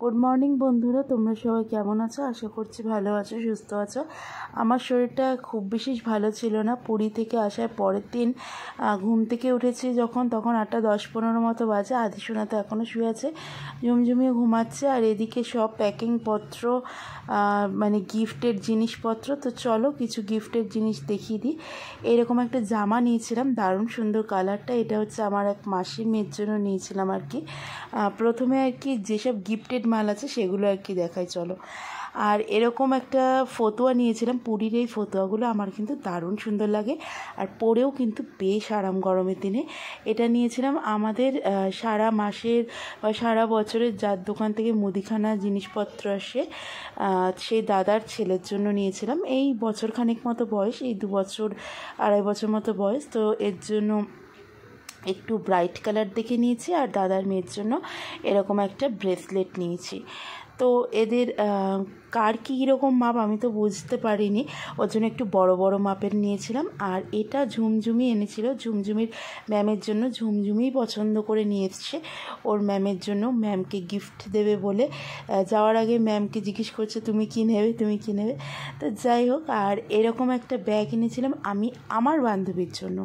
Good morning বন্ধুরা, তোমরা সবাই কেমন আছো? আশা করছি ভালো আছো, সুস্থ আছো। আমার শরীরটা খুব বিশেষ ভালো ছিল না। পুরী থেকে আসার পরের দিন ঘুম থেকে উঠেছি তখন 8:10-15 মতো বাজে। আদিসোনা তো এখনও শুয়ে আছে, ঝুমঝুমিয়ে ঘুমাচ্ছে। আর এদিকে সব প্যাকিংপত্র, মানে গিফটের জিনিসপত্র। তো চলো কিছু গিফটের জিনিস দেখিয়ে দিই। এরকম একটা জামা নিয়েছিলাম, দারুণ সুন্দর কালারটা। এটা হচ্ছে আমার এক মাসির মেয়ের জন্য নিয়েছিলাম আর কি। প্রথমে আর কি যেসব গিফটেড মাল আছে সেগুলো আর কি দেখাই চলো। আর এরকম একটা ফতুয়া নিয়েছিলাম, পুরীর এই ফতুয়াগুলো আমার কিন্তু দারুণ সুন্দর লাগে, আর পরেও কিন্তু বেশ আরাম গরমের দিনে। এটা নিয়েছিলাম আমাদের সারা মাসের বা সারা বছরের যার দোকান থেকে মুদিখানা জিনিসপত্র আসে সেই দাদার ছেলের জন্য নিয়েছিলাম। এই বছরখানেক মতো বয়স, এই 2 বছর 2.5 বছর মতো বয়স। তো এর জন্য একটু ব্রাইট কালার দেখে নিয়েছি। আর দাদার মেয়ের জন্য এরকম একটা ব্রেসলেট নিয়েছি। তো এদের কার কীরকম মাপ আমি তো বুঝতে পারিনি, ওর জন্য একটু বড় বড় মাপের নিয়েছিলাম। আর এটা ঝুমঝুমি এনেছিল ঝুমঝুমির ম্যামের জন্য। ঝুমঝুমিই পছন্দ করে নিয়ে এসছে ওর ম্যামের জন্য, ম্যামকে গিফট দেবে বলে। যাওয়ার আগে ম্যামকে জিজ্ঞেস করছে তুমি কী নেবে, তুমি কী নেবে। তো যাই হোক, আর এরকম একটা ব্যাগ এনেছিলাম আমি আমার বান্ধবীর জন্য।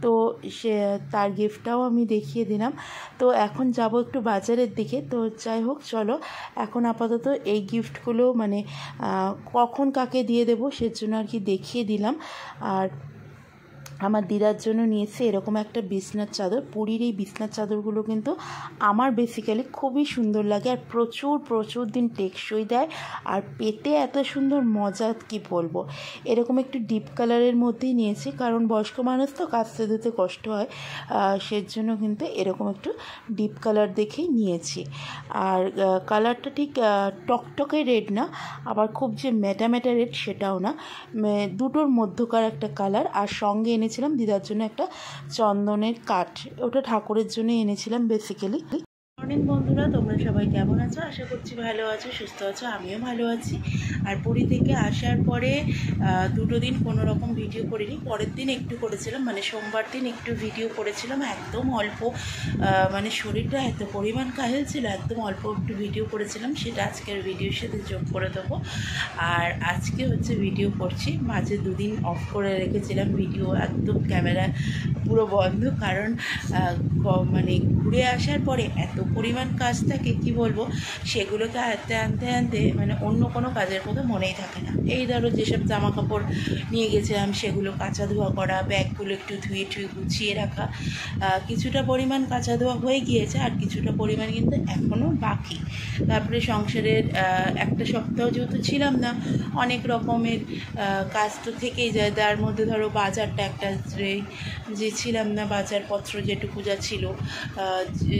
তো সে তার গিফটটাও আমি দেখিয়ে দিলাম। তো এখন যাব একটু বাজারের দিকে। তো যাই হোক চলো, এখন আপাতত এই গিফটগুলো মানে কখন কাকে দিয়ে দেবো সেজন্য আর কি দেখিয়ে দিলাম। আর আমার দিদার জন্য নিয়েছে এরকম একটা বিছনার চাদর। পুরীর এই বিছনার চাদরগুলো কিন্তু আমার বেসিক্যালি খুবই সুন্দর লাগে, আর প্রচুর দিন টেকসই দেয়, আর পেতে এত সুন্দর মজা কি বলবো। এরকম একটু ডিপ কালারের মধ্যেই নিয়েছি, কারণ বয়স্ক মানুষ তো কাচতে ধুতে কষ্ট হয়, সেজন্য কিন্তু এরকম একটু ডিপ কালার দেখেই নিয়েছি। আর কালারটা ঠিক টকটকে রেড না, আবার খুব যে মেটা রেড সেটাও না, দুটোর মধ্যকার একটা কালার। আর সঙ্গে এনেছিলাম দিদার জন্য একটা চন্দনের কাঠ, ওটা ঠাকুরের জন্য এনেছিলাম বেসিক্যালি। মর্নিং বন্ধুরা, তোমরা সবাই কেমন আছো? আশা করছি ভালো আছো, সুস্থ আছো। আমিও ভালো আছি। আর পুরী থেকে আসার পরে 2 দিন কোনো রকম ভিডিও করিনি। পরের দিন একটু করেছিলাম, মানে সোমবার দিন একটু ভিডিও করেছিলাম, একদম অল্প। মানে শরীরটা এত পরিমাণ কাহিল ছিল, একদম অল্প একটু ভিডিও করেছিলাম, সেটা আজকের ভিডিওর সাথে যোগ করে দেবো। আর আজকে হচ্ছে ভিডিও করছি, মাঝে 2 দিন অফ করে রেখেছিলাম ভিডিও, একদম ক্যামেরা পুরো বন্ধ। কারণ মানে ঘুরে আসার পরে এত পরিমাণ কাজ থাকে কি বলবো, সেগুলোকে আনতে মানে অন্য কোনো কাজের মতো মনেই থাকে না। এই ধরো যেসব জামা কাপড় নিয়ে গেছিলাম সেগুলো কাচা ধোয়া করা, ব্যাগগুলো একটু ধুয়ে গুছিয়ে রাখা, কিছুটা পরিমাণ কাচা ধোয়া হয়ে গিয়েছে, আর কিছুটা পরিমাণ কিন্তু এখনও বাকি। তারপরে সংসারের একটা সপ্তাহ যেহেতু ছিলাম না, অনেক রকমের কাজ তো থেকেই যায়। তার মধ্যে ধরো বাজারটা একটা যে ছিলাম না, বাজারপত্র যেটুকু যা ছিল,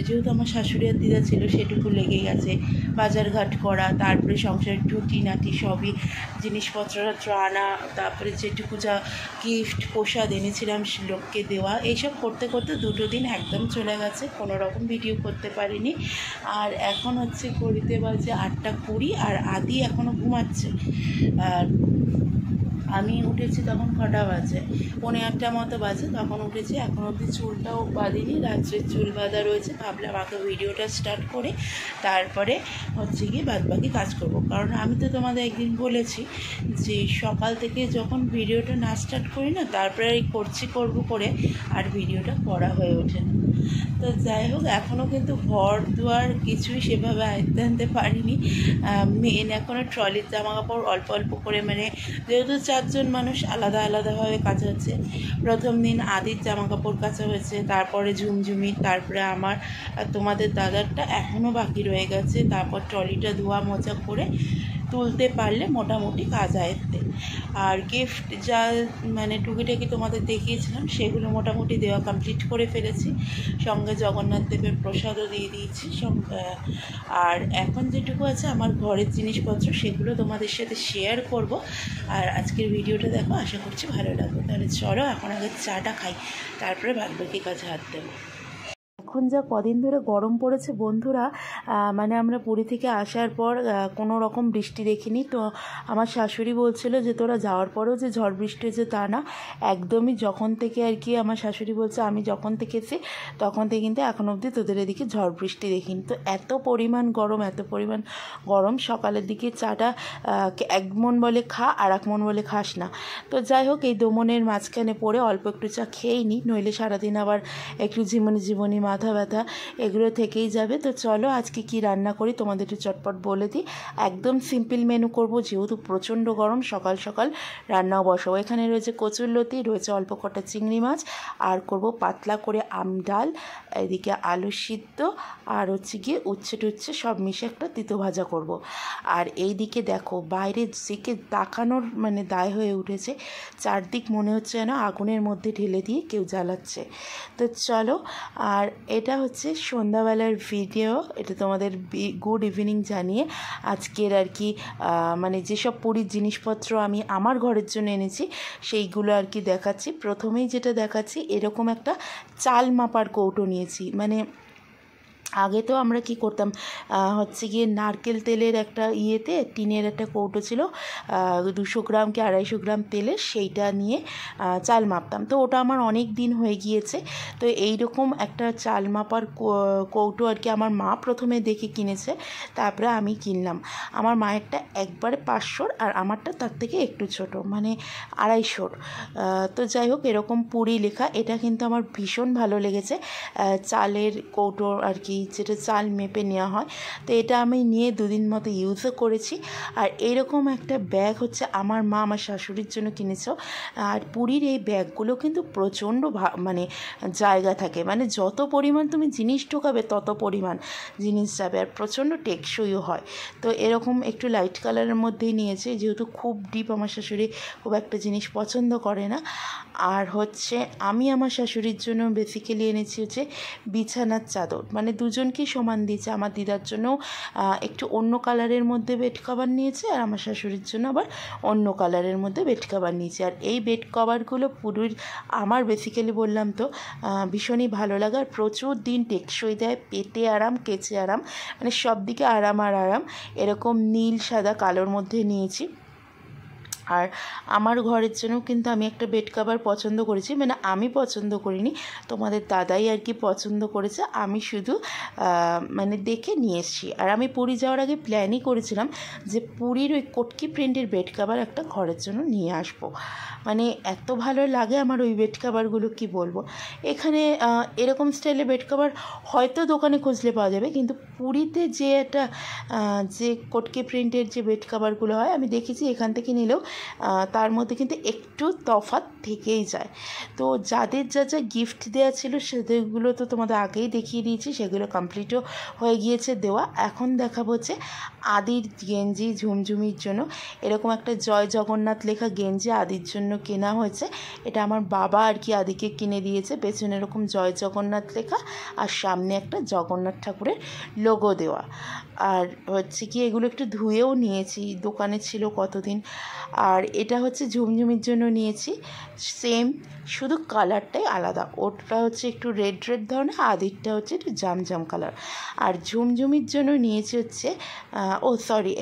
যেহেতু আমার শাশুড়ি আর দিদা ছিল সেটুকু লেগে গেছে, বাজারঘাট করা, তারপরে সংসারের টুটিনাটি সবই জিনিসপত্র আনা, তারপরে যেটুকু যা গিফট প্রসাদ এনেছিলাম লোককে দেওয়া, এইসব করতে করতে 2 দিন একদম চলে গেছে, কোনো রকম ভিডিও করতে পারিনি। আর এখন হচ্ছে ঘড়িতে বাজে 8:20, আর আদি এখনও ঘুমাচ্ছে। আর আমি উঠেছি তখন কটা বাজে, 7:45 মতো বাজে, তখন উঠেছি। এখন অবধি চুলটাও বাঁধিনি, রাত্রের চুল বাঁধা রয়েছে। ভাবলাম আগে ভিডিওটা স্টার্ট করে তারপরে হচ্ছে গিয়ে বাদবাকি কাজ করব। কারণ আমি তো তোমাদের একদিন বলেছি যে সকাল থেকে যখন ভিডিওটা না স্টার্ট করি না, তারপরে করব করে আর ভিডিওটা করা হয়ে ওঠে না। তো যাই হোক, এখনও কিন্তু ঘর দুয়ার কিছুই সেভাবে আনতে পারিনি। মেন এখনও ট্রলির জামা কাপড় অল্প অল্প করে, মানে যেহেতু 4 জন মানুষ আলাদাভাবে কাচা হচ্ছে। প্রথম দিন আদির জামা কাপড় কাচা হয়েছে, তারপরে ঝুমঝুমির, তারপরে আমার, তোমাদের দাদারটা এখনও বাকি রয়ে গেছে। তারপর ট্রলিটা ধোয়া মোছা করে তুলতে পারলে মোটামুটি কাজ আয়ত্তে। আর গিফট যা মানে টুকিটাকি তোমাদের দেখিয়েছিলাম সেগুলো মোটামুটি দেওয়া কমপ্লিট করে ফেলেছি। সঙ্গে জগন্নাথ দেবের প্রসাদও দিয়ে দিয়েছি। আর এখন যেটুকু আছে আমার ঘরের জিনিসপত্র, সেগুলো তোমাদের সাথে শেয়ার করব। আর আজকের ভিডিওটা দেখো, আশা করছি ভালো লাগবে। তাহলে চলো এখন আগে চাটা খাই, তারপরে বাদবাকি কাজে হাত দেবো। এখন যা কদিন ধরে গরম পড়েছে বন্ধুরা, মানে আমরা পুরী থেকে আসার পর কোনো রকম বৃষ্টি দেখিনি। তো আমার শাশুড়ি বলছিল যে তোরা যাওয়ার পরেও যে ঝড় বৃষ্টি হয়েছে তা না, একদমই যখন থেকে আর কি আমার শাশুড়ি বলছে আমি যখন থেকে এসেছি তখন থেকে কিন্তু এখন অবধি তোদের এদিকে ঝড় বৃষ্টি দেখিনি। তো এত পরিমাণ গরম সকালের দিকে চাটা এক মন বলে খা আর এক মন বলে খাস না। তো যাই হোক, এই দোমনের মাঝখানে পড়ে অল্প একটু চা খেয়েই নিই, নইলে সারাদিন আবার একটু ঝিমুনি মাথা ব্যথা এগুলো থেকেই যাবে। তো চলো আজকে কি রান্না করি তোমাদের একটু চটপট বলে দিই। একদম সিম্পল মেনু করব, যেহেতু প্রচণ্ড গরম সকাল সকাল রান্নাও বসাবো। এখানে রয়েছে কচুরলতি, রয়েছে অল্প কটা চিংড়ি মাছ, আর করব পাতলা করে আম ডাল, এদিকে আলু সিদ্ধ, আর হচ্ছে গিয়ে উচ্ছে টুচ্ছে সব মিশে একটা তিতো ভাজা করব। আর এই দিকে দেখো বাইরের দিকে তাকানোর মানে দায় হয়ে উঠেছে, চারদিক মনে হচ্ছে যেন আগুনের মধ্যে ঢেলে দিয়ে কেউ জ্বালাচ্ছে। তো চলো, আর এটা হচ্ছে সন্ধ্যাবেলার ভিডিও, এটা তোমাদের গুড ইভিনিং জানিয়ে আজকের আর কি মানে যেসব পুরীর জিনিসপত্র আমি আমার ঘরের জন্য এনেছি সেইগুলো আর কি দেখাচ্ছি। প্রথমেই যেটা দেখাচ্ছি, এরকম একটা চাল মাপার কৌটো নিয়েছি। মানে আগে তো আমরা কি করতাম, হচ্ছে গিয়ে নারকেল তেলের একটা ইয়েতে টিনের একটা কৌটো ছিল, 200 গ্রাম কি 250 গ্রাম তেলের, সেইটা নিয়ে চাল মাপতাম। তো ওটা আমার অনেক দিন হয়ে গিয়েছে। তো এই রকম একটা চাল মাপার কৌটো আর কি আমার মা প্রথমে দেখে কিনেছে, তারপরে আমি কিনলাম। আমার মায়েরটা একবারে 500, আর আমারটা তার থেকে একটু ছোট, মানে 250। তো যাই হোক, এরকম পুরী লেখা, এটা কিন্তু আমার ভীষণ ভালো লেগেছে। চালের কৌটো আর কি, যেটা চাল মেপে নেওয়া হয়। তো এটা আমি নিয়ে 2 দিন মতো ইউজও করেছি। আর এরকম একটা ব্যাগ হচ্ছে আমার মা আমার শাশুড়ির জন্য কিনেছ। আর পুরীর এই ব্যাগগুলো কিন্তু প্রচণ্ড মানে জায়গা থাকে, মানে যত পরিমাণ তুমি জিনিস ঢোকাবে তত পরিমাণ জিনিস যাবে, আর প্রচণ্ড টেকসইও হয়। তো এরকম একটু লাইট কালারের মধ্যেই নিয়েছে, যেহেতু খুব ডিপ আমার শাশুড়ি খুব একটা জিনিস পছন্দ করে না। আর হচ্ছে আমি আমার শাশুড়ির জন্য বেসিক্যালি এনেছি হচ্ছে বিছানার চাদর, মানে দুজনকেই সমান দিয়েছে। আমার দিদার জন্য একটু অন্য কালারের মধ্যে বেড কভার নিয়েছে, আর আমার শাশুড়ির জন্য আবার অন্য কালারের মধ্যে বেড কভার নিয়েছে। আর এই বেড কভারগুলো পুরীর আমার বেসিক্যালি বললাম তো ভীষণই ভালো লাগে, আর প্রচুর দিন টেকসই দেয়, পেটে আরাম, কেচে আরাম, মানে সব দিকে আরাম আর আরাম। এরকম নীল সাদা কালোর মধ্যে নিয়েছি। আর আমার ঘরের জন্য কিন্তু আমি একটা বেড কভার পছন্দ করেছি, মানে আমি পছন্দ করিনি, তোমাদের দাদাই আর কি পছন্দ করেছে, আমি শুধু মানে দেখে নিয়ে এসেছি। আর আমি পুরী যাওয়ার আগে প্ল্যানই করেছিলাম যে পুরীর ওই কটকি প্রিন্টের বেড কভার একটা ঘরের জন্য নিয়ে আসবো। মানে এত ভালো লাগে আমার ওই বেড কভারগুলো, কি বলবো। এখানে এরকম স্টাইলের বেড কভার হয়তো দোকানে খুঁজলে পাওয়া যাবে, কিন্তু পুরীতে যে একটা যে কটকি প্রিন্টের যে বেড কভারগুলো হয় আমি দেখেছি, এখান থেকে নিলেও তার মধ্যে কিন্তু একটু তফাৎ থেকেই যায়। তো যাদের যা যা গিফট দেওয়া ছিল সেগুলো তো তোমাদের আগেই দেখিয়ে দিয়েছি, সেগুলো কমপ্লিটও হয়ে গিয়েছে দেওয়া। এখন দেখাবো হচ্ছে আদির গেঞ্জি ঝুমঝুমির জন্য। এরকম একটা জয় জগন্নাথ লেখা গেঞ্জি আদির জন্য কেনা হয়েছে। এটা আমার বাবা আর কি আদিকে কিনে দিয়েছে, পেছনে এরকম জয় জগন্নাথ লেখা আর সামনে একটা জগন্নাথ ঠাকুরের লোগো দেওয়া। আর হচ্ছে কি এগুলো একটু ধুয়েও নিয়েছি, দোকানে ছিল কতদিন। আর এটা হচ্ছে ঝুমঝুমির জন্য নিয়েছি, সেম, শুধু কালারটাই আলাদা। ওটা হচ্ছে একটু রেড ধরনের, আদিরটা হচ্ছে একটু জাম কালার। আর ঝুমঝুমির জন্য নিয়েছি হচ্ছে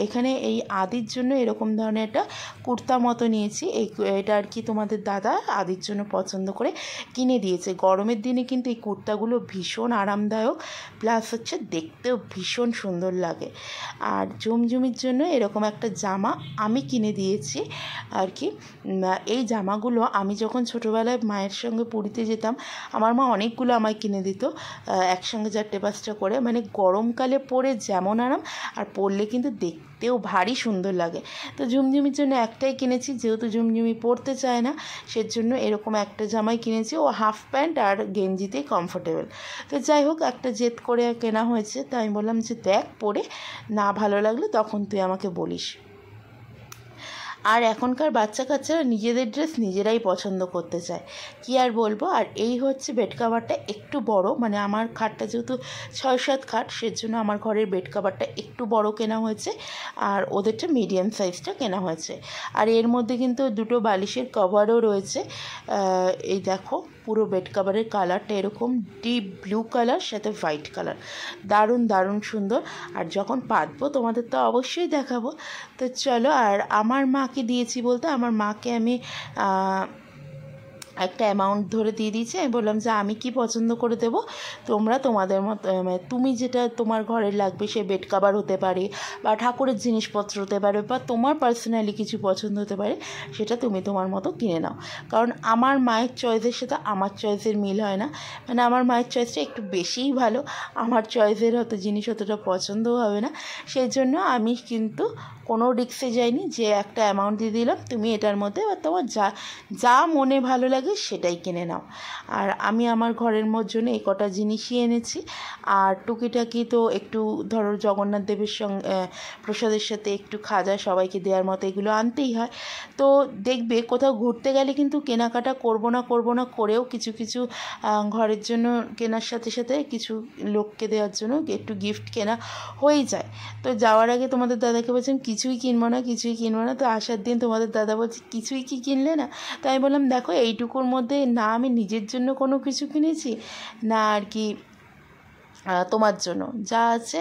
এখানে এই আদির জন্য এরকম ধরনের একটা কুর্তা মতো নিয়েছি। এটা আর কি তোমাদের দাদা আদির জন্য পছন্দ করে কিনে দিয়েছে। গরমের দিনে কিন্তু এই কুর্তাগুলো ভীষণ আরামদায়ক, প্লাস হচ্ছে দেখতেও ভীষণ সুন্দর লাগে। আর ঝুমঝুমির জন্য এরকম একটা জামা আমি কিনে দিয়েছি আর কি। এই জামাগুলো আমি যখন ছোটোবেলায় মায়ের সঙ্গে পুরীতে যেতাম, আমার মা অনেকগুলো আমায় কিনে দিত, একসঙ্গে 4-5টা করে, মানে গরমকালে পরে যেমন আরাম, আর পরলে কিন্তু দেখতেও ভারী সুন্দর লাগে। তো ঝুমঝুমির জন্য একটাই কিনেছি, যেহেতু ঝুমঝুমি পরতে চায় না সেজন্য এরকম একটা জামাই কিনেছি। ও হাফ প্যান্ট আর গেঞ্জিতেই কমফোর্টেবল। তো যাই হোক, একটা জেদ করে কেনা হয়েছে, তাই আমি বললাম যে দেখ পরে, না ভালো লাগলে তখন তুই আমাকে বলিস। আর এখনকার বাচ্চা কাচ্চারা নিজেদের ড্রেস নিজেরাই পছন্দ করতে চায়, কি আর বলবো। আর এই হচ্ছে বেড কাভারটা একটু বড়, মানে আমার খাটটা যেহেতু 6-7 খাট, সেজন্য আমার ঘরের বেড কাভারটা একটু বড় কেনা হয়েছে, আর ওদেরটা মিডিয়াম সাইজটা কেনা হয়েছে। আর এর মধ্যে কিন্তু 2টো বালিশের কভারও রয়েছে। এই দেখো পুরো বেড কাভারের কালারটা এরকম ডিপ ব্লু কালার, সাথে হোয়াইট কালার, দারুণ দারুণ সুন্দর। আর যখন পাতবো তোমাদের তো অবশ্যই দেখাবো। তো চলো, আর আমার মাকে দিয়েছি বলতে, আমার মাকে আমি একটা অ্যামাউন্ট ধরে দিয়ে দিয়েছি। আমি বললাম যে আমি কি পছন্দ করে দেবো, তোমরা তোমাদের মতো, তুমি যেটা তোমার ঘরে লাগবে, সে বেড কাভার হতে পারে বা ঠাকুরের জিনিসপত্র হতে পারে বা তোমার পার্সোনালি কিছু পছন্দ হতে পারে, সেটা তুমি তোমার মতো কিনে নাও। কারণ আমার মায়ের চয়েসের সাথে আমার চয়েসের মিল হয় না, মানে আমার মায়ের চয়েসটা একটু বেশিই ভালো, আমার চয়েসের হয়তো জিনিস অতটা পছন্দও হবে না। সেই জন্য আমি কিন্তু কোনো রিস্কে যাইনি, যে একটা অ্যামাউন্ট দিয়ে দিলাম, তুমি এটার মধ্যে তোমার যা যা মনে ভালো লাগে সেটাই কিনে নাও। আর আমি আমার ঘরের জন্য এই কটা জিনিসই এনেছি। আর টুকিটাকি তো একটু ধরো জগন্নাথ দেবের সঙ্গে প্রসাদের সাথে একটু খাজা সবাইকে দেওয়ার মতো এগুলো আনতেই হয়। তো দেখবে কোথাও ঘুরতে গেলে কিন্তু কেনাকাটা করব না করেও কিছু কিছু ঘরের জন্য কেনার সাথে সাথে কিছু লোককে দেওয়ার জন্য একটু গিফট কেনা হয়ে যায়। তো যাওয়ার আগে তোমাদের দাদাকে বলছেন কিছুই কিনবো না। তো আসার দিন তোমাদের দাদা বলছে কিছুই কি কিনলে না? তাই বললাম দেখো, এইটুকুর মধ্যে না আমি নিজের জন্য কোনো কিছু কিনেছি, না আর কি তোমার জন্য, যা আছে